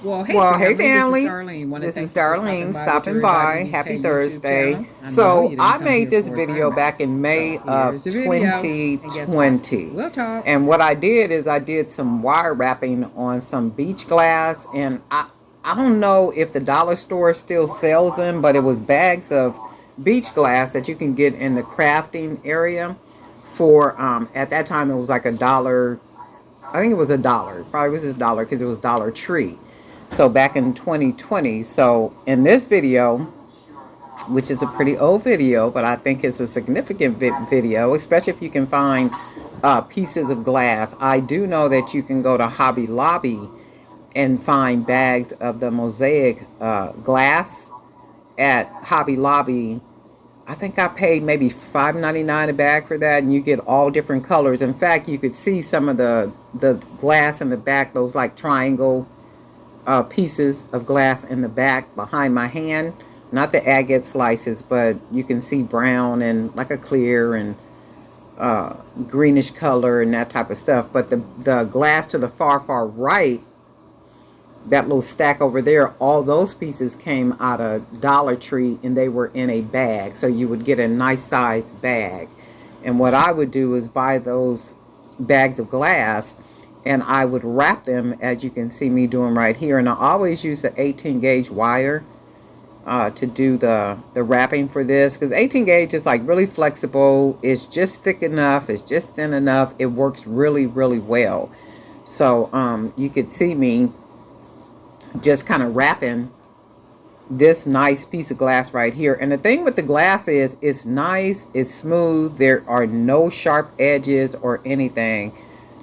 Well, hey Well, hey family, this is family. Darlene. Want to This is thank you for stopping Darlene by with stopping everybody by. in Happy UK YouTube Thursday. channel. I know So, you didn't I come made here this for a video sermon. back in So May of here's the video, and guess what? 2020. We'll talk. And what I did is I did some wire wrapping on some beach glass, and I don't know if the dollar store still sells them, but it was bags of beach glass that you can get in the crafting area for at that time it was like a dollar. I think it was a dollar. It probably was a dollar because it was Dollar Tree. So back in 2020. So in this video, which is a pretty old video, but I think it's a significant video, especially if you can find pieces of glass. I do know that you can go to Hobby Lobby and find bags of the Mosaic glass at Hobby Lobby. I think I paid maybe $5.99 a bag for that, and you get all different colors. In fact, you could see some of the glass in the back, those like triangle pieces of glass in the back behind my hand. Not the agate slices, but you can see brown and like a clear and greenish color and that type of stuff. But the glass to the far right, that little stack over there, all those pieces came out of Dollar Tree and they were in a bag. So you would get a nice sized bag. And what I would do is buy those bags of glass and I would wrap them as you can see me doing right here. And I always use the 18 gauge wire to do the wrapping for this, because 18 gauge is like really flexible. It's just thick enough. It's just thin enough. It works really well. So you could see me just kind of wrapping this nice piece of glass right here. And the thing with the glass is it's nice, it's smooth, there are no sharp edges or anything.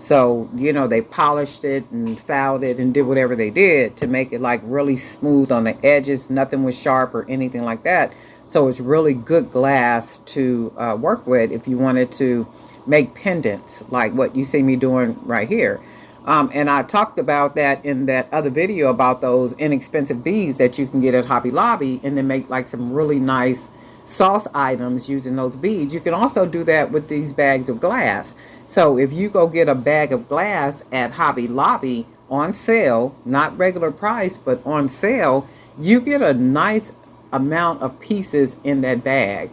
So, you know, they polished it and filed it and did whatever they did to make it like really smooth on the edges. Nothing was sharp or anything like that. So it's really good glass to work with if you wanted to make pendants like what you see me doing right here. And I talked about that in that other video about those inexpensive beads that you can get at Hobby Lobby and then make like some really nice sauce items using those beads. You can also do that with these bags of glass. So if you go get a bag of glass at Hobby Lobby on sale, not regular price, but on sale, you get a nice amount of pieces in that bag.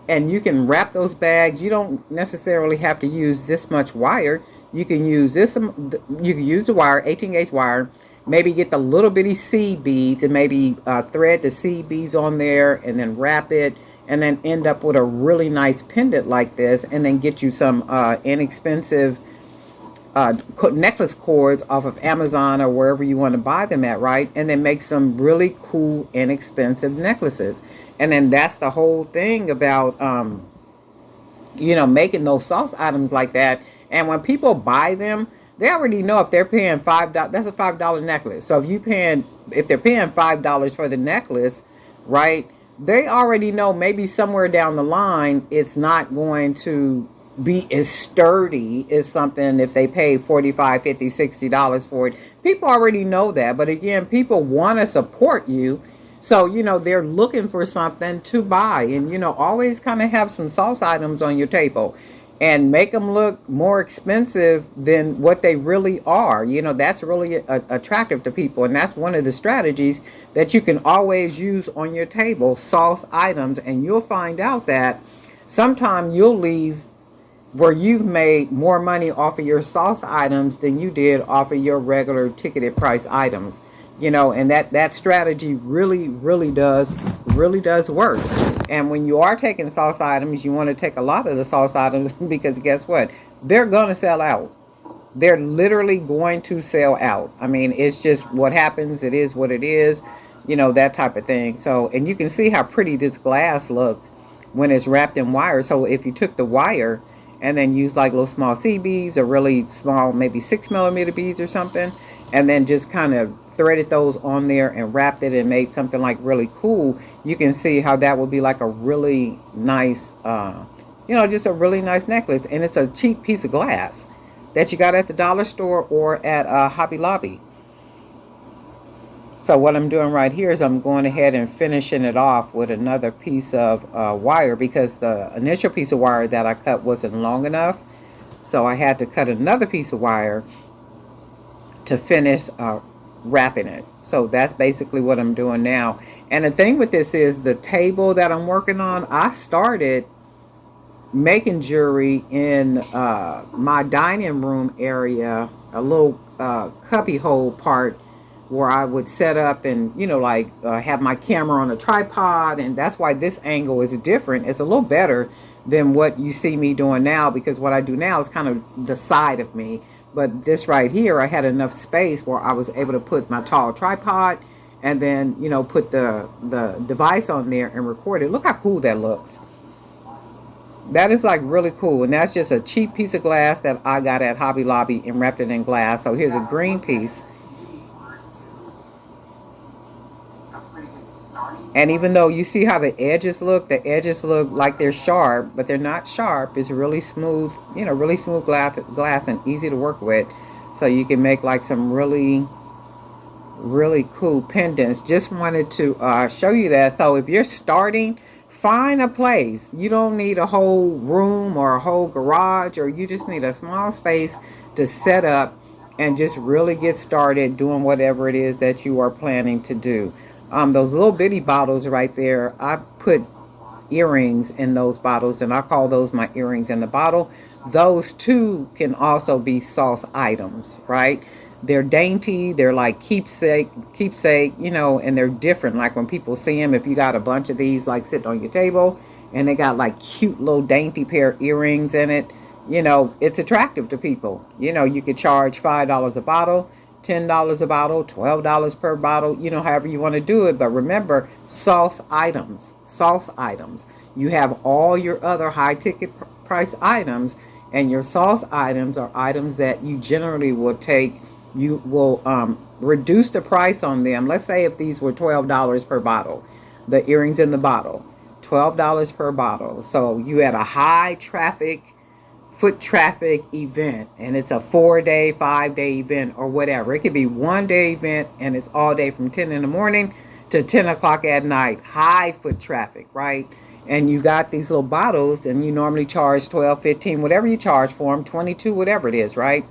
And you can wrap those bags. You don't necessarily have to use this much wire. You can use this. You can use the wire, 18 gauge wire. Maybe get the little bitty seed beads and maybe thread the seed beads on there, and then wrap it, and then end up with a really nice pendant like this. And then get you some inexpensive necklace cords off of Amazon or wherever you want to buy them at, right? And then make some really cool, inexpensive necklaces. And then that's the whole thing about making those sauce items like that. And when people buy them, they already know if they're paying $5. That's a $5 necklace. So if they're paying $5 for the necklace, right? They already know maybe somewhere down the line it's not going to be as sturdy as something if they pay 45, 50, $60 for it. People already know that. But again, people want to support you. So, they're looking for something to buy, and, always kind of have some sauce items on your table and make them look more expensive than what they really are. That's really attractive to people. And that's one of the strategies that you can always use on your table, sauce items. And you'll find out that sometime you'll leave where you've made more money off of your sauce items than you did off of your regular ticketed price items. And that strategy really does work. And when you are taking sauce items, you want to take a lot of the sauce items because guess what? They're going to sell out. They're literally going to sell out. I mean, it's just what happens. It is what it is, that type of thing. So, and you can see how pretty this glass looks when it's wrapped in wire. So if you took the wire and then used like little small seed beads or really small, maybe 6 millimeter beads or something, and then just kind of threaded those on there and wrapped it and made something like really cool, you can see how that would be like a really nice, just a really nice necklace. And it's a cheap piece of glass that you got at the dollar store or at Hobby Lobby. So what I'm doing right here is I'm going ahead and finishing it off with another piece of wire, because the initial piece of wire that I cut wasn't long enough. So I had to cut another piece of wire to finish wrapping it. So that's basically what I'm doing now. And the thing with this is the table that I'm working on, I started making jewelry in my dining room area, a little cubby hole part where I would set up and, like have my camera on a tripod. And that's why this angle is different. It's a little better than what you see me doing now, because what I do now is kind of the side of me. But this right here, I had enough space where I was able to put my tall tripod and then, put the device on there and record it. Look how cool that looks. That is like really cool. And that's just a cheap piece of glass that I got at Hobby Lobby and wrapped it in glass. So here's a green piece. And even though you see how the edges look like they're sharp, but they're not sharp. It's really smooth, really smooth glass and easy to work with. So you can make like some really, really cool pendants. Just wanted to show you that. So if you're starting, find a place. You don't need a whole room or a whole garage, or you just need a small space to set up and just really get started doing whatever it is that you are planning to do. Those little bitty bottles right there, I put earrings in those bottles, and I call those my earrings in the bottle. Those too can also be sauce items, right? They're dainty, they're like keepsake, and they're different. Like when people see them, if you got a bunch of these like sitting on your table and they got like cute little dainty pair of earrings in it, it's attractive to people. You could charge $5 a bottle, $10 a bottle, $12 per bottle, however you want to do it. But remember, sauce items. You have all your other high ticket price items, and your sauce items are items that you generally will take. You will reduce the price on them. Let's say if these were $12 per bottle, the earrings in the bottle, $12 per bottle. So you had a high foot traffic event, and it's a 4-day, 5-day event or whatever. It could be 1-day event and it's all day from 10 in the morning to 10 o'clock at night. High foot traffic, right? And you got these little bottles, and you normally charge 12, 15, whatever you charge for them, 22, whatever it is, right?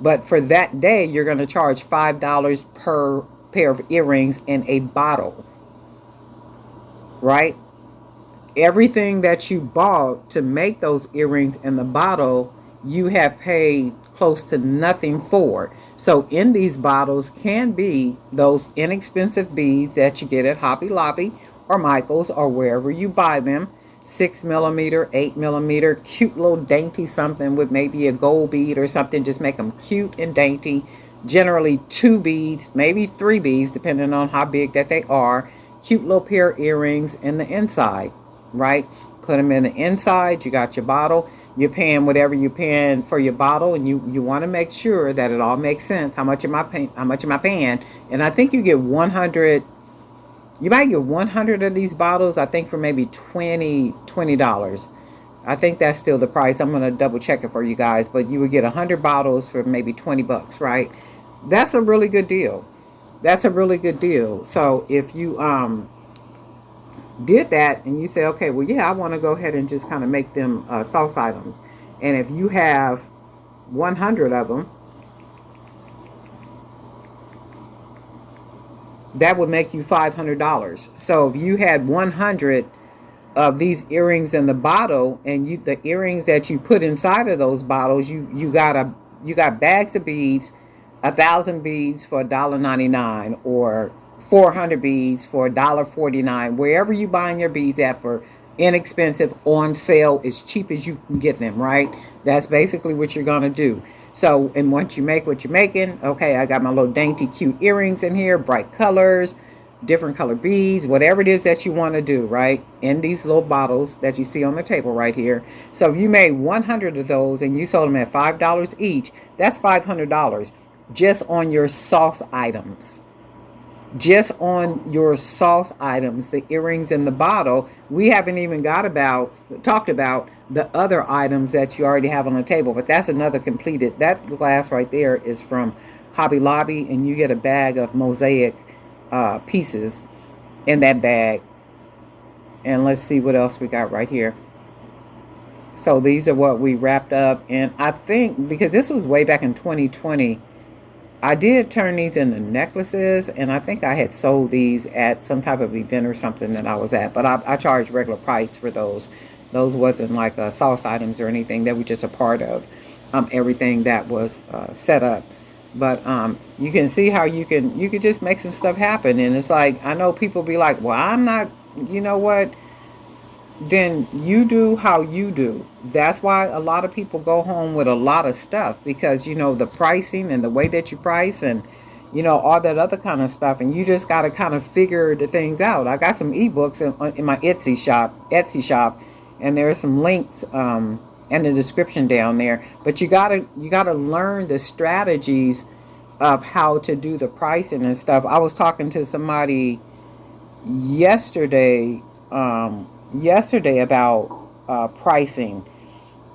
But for that day, you're going to charge $5 per pair of earrings in a bottle, right? Everything that you bought to make those earrings in the bottle, you have paid close to nothing for. So in these bottles can be those inexpensive beads that you get at Hobby Lobby or Michael's or wherever you buy them. 6mm, 8mm, cute little dainty something with maybe a gold bead or something. Just make them cute and dainty. Generally 2 beads, maybe 3 beads, depending on how big that they are. Cute little pair of earrings in the inside, right? Put them in the inside. You got your bottle. You're paying whatever you're paying for your bottle, and you want to make sure that it all makes sense. How much am I paying? And I think you get 100. You might get 100 of these bottles, I think, for maybe $20. I think that's still the price. I'm going to double check it for you guys. But you would get 100 bottles for maybe $20, right? That's a really good deal. So if you did that and you say, okay, well, yeah, I want to go ahead and just kind of make them sauce items. And if you have 100 of them, that would make you $500. So if you had 100 of these earrings in the bottle, and the earrings that you put inside of those bottles, you got bags of beads, 1,000 beads for $1.99, or 400 beads for $1.49. Wherever you buying your beads at for inexpensive, on sale, as cheap as you can get them, right? That's basically what you're gonna do. So, and once you make what you're making, okay, I got my little dainty cute earrings in here, bright colors, different color beads, whatever it is that you want to do, right? In these little bottles that you see on the table right here. So if you made 100 of those and you sold them at $5 each, that's $500 just on your sauce items. Just on your sauce items, the earrings in the bottle. We haven't even talked about the other items that you already have on the table, but that's another completed. That glass right there is from Hobby Lobby, and you get a bag of Mosaic pieces in that bag. And let's see what else we got right here. So these are what we wrapped up, and I think because this was way back in 2020, I did turn these into necklaces, and I think I had sold these at some type of event or something that I was at. But I charged regular price for those. Those wasn't like sauce items or anything. They were just a part of everything that was set up. But you can see how you could just make some stuff happen. And it's like, I know people be like, well, I'm not. You know what? Then you do how you do. That's why a lot of people go home with a lot of stuff, because the pricing and the way that you price, and all that other kind of stuff, and you just got to kind of figure the things out. I got some ebooks in my Etsy shop, and there are some links in the description down there. But you gotta learn the strategies of how to do the pricing and stuff. I was talking to somebody yesterday yesterday about pricing,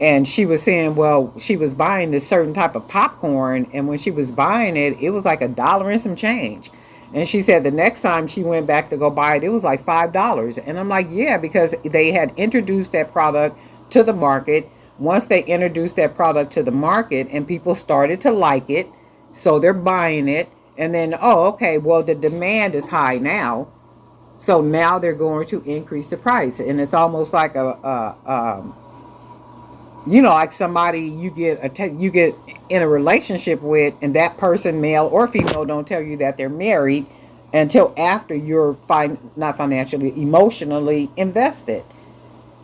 and she was saying, well, she was buying this certain type of popcorn, and when she was buying it, it was like $1 and some change. And she said the next time she went back to go buy it, it was like $5. And I'm like, yeah, because they had introduced that product to the market. Once they introduced that product to the market and people started to like it, so they're buying it. And then, oh, okay, well, the demand is high now, so now they're going to increase the price. And it's almost like like somebody you get in a relationship with, and that person, male or female, don't tell you that they're married until after you're not financially, emotionally invested.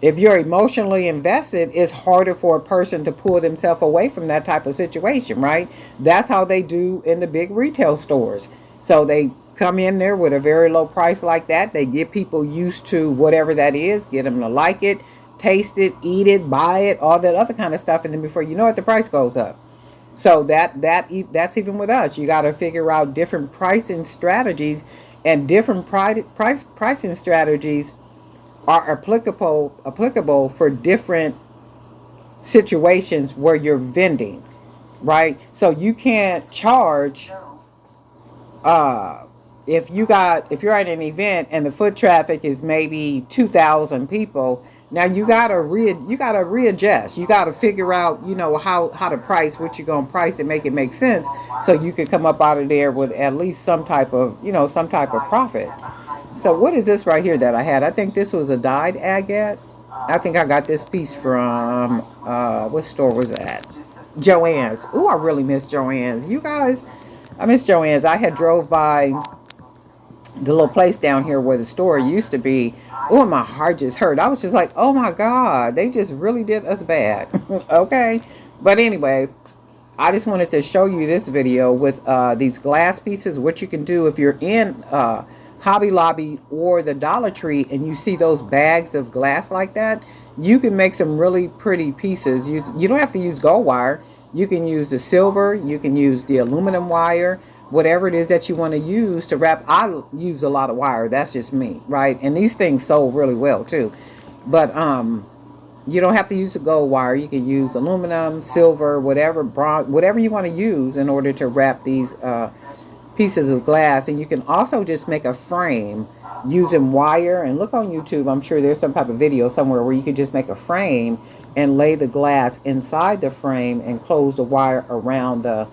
If you're emotionally invested, it's harder for a person to pull themselves away from that type of situation, right? That's how they do in the big retail stores. So they come in there with a very low price like that. They get people used to whatever that is, get them to like it, taste it, eat it, buy it, all that other kind of stuff. And then before you know it, the price goes up. So that's even with us. You got to figure out different pricing strategies, and different pricing strategies are applicable for different situations where you're vending, right? So you can't charge uh if you're at an event and the foot traffic is maybe 2,000 people. Now you gotta readjust. You gotta figure out how to price, what you're gonna price to make it make sense, so you can come up out of there with at least some type of profit. So what is this right here that I had? I think this was a dyed agate. I think I got this piece from what store was that? Joann's. Ooh, I really miss Joann's. You guys, I miss Joann's. I had drove by the little place down here where the store used to be. Oh, my heart just hurt. I was just like, oh my God, they just really did us bad. Okay. But anyway, I just wanted to show you this video with these glass pieces, what you can do if you're in Hobby Lobby or the Dollar Tree and you see those bags of glass like that. You can make some really pretty pieces. You don't have to use gold wire. You can use the silver. You can use the aluminum wire. Whatever it is that you want to use to wrap. I use a lot of wire. That's just me, right? And these things sold really well too. But you don't have to use the gold wire. You can use aluminum, silver, whatever, bronze, whatever you want to use in order to wrap these pieces of glass. And you can also just make a frame using wire. And look on YouTube. I'm sure there's some type of video somewhere where you can just make a frame and lay the glass inside the frame and close the wire around the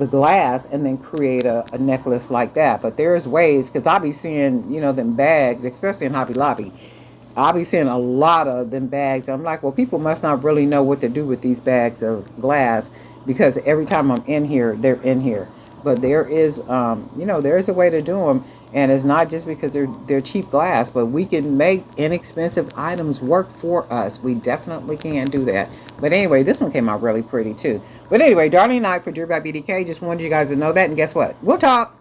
glass, and then create a necklace like that. But there's ways, because I'll be seeing them bags, especially in Hobby Lobby. I'll be seeing a lot of them bags. I'm like, well, people must not really know what to do with these bags of glass, because every time I'm in here, they're in here. But there is, there is a way to do them, and it's not just because they're cheap glass, but we can make inexpensive items work for us. We definitely can do that. But anyway, this one came out really pretty too. But anyway, Darlene Knight for Drew by BDK. Just wanted you guys to know that, and guess what? We'll talk.